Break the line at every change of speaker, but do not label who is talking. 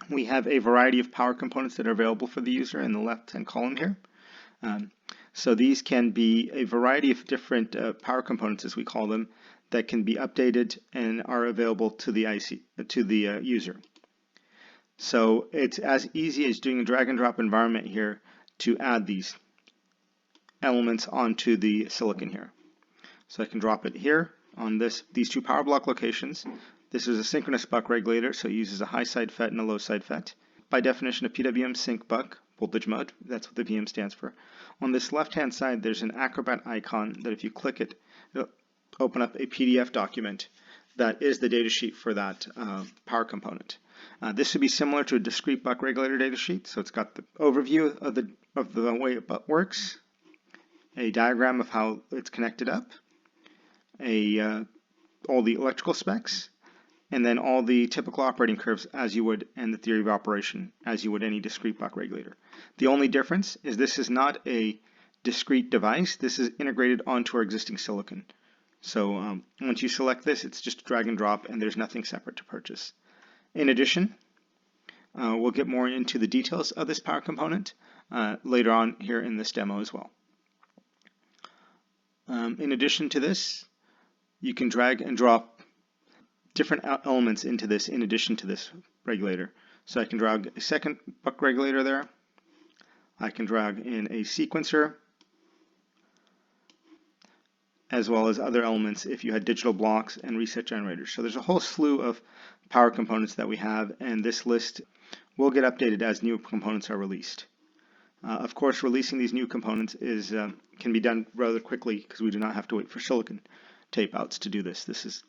We have a variety of power components that are available for the user in the left-hand column here. So these can be a variety of different power components, as we call them, that can be updated and are available to the user. So it's as easy as doing a drag and drop environment here to add these elements onto the silicon here. So I can drop it here on these two power block locations. This is a synchronous buck regulator, so it uses a high side FET and a low side FET. By definition, a PWM sync buck, voltage mode, that's what the VM stands for. On this left-hand side, there's an Acrobat icon that if you click it, it'll open up a PDF document that is the datasheet for that power component. This would be similar to a discrete buck regulator datasheet, so it's got the overview of the way it works, a diagram of how it's connected up, all the electrical specs, and then all the typical operating curves as you would, and the theory of operation as you would any discrete buck regulator. The only difference is this is not a discrete device. This is integrated onto our existing silicon. So once you select this, it's just a drag and drop, and there's nothing separate to purchase. In addition, we'll get more into the details of this power component later on here in this demo as well. In addition to this, you can drag and drop different elements into this in addition to this regulator. So I can drag a second buck regulator there. I can drag in a sequencer, as well as other elements if you had digital blocks and reset generators. So there's a whole slew of power components that we have, and this list will get updated as new components are released. Of course, releasing these new components can be done rather quickly because we do not have to wait for silicon tape outs to do this. This is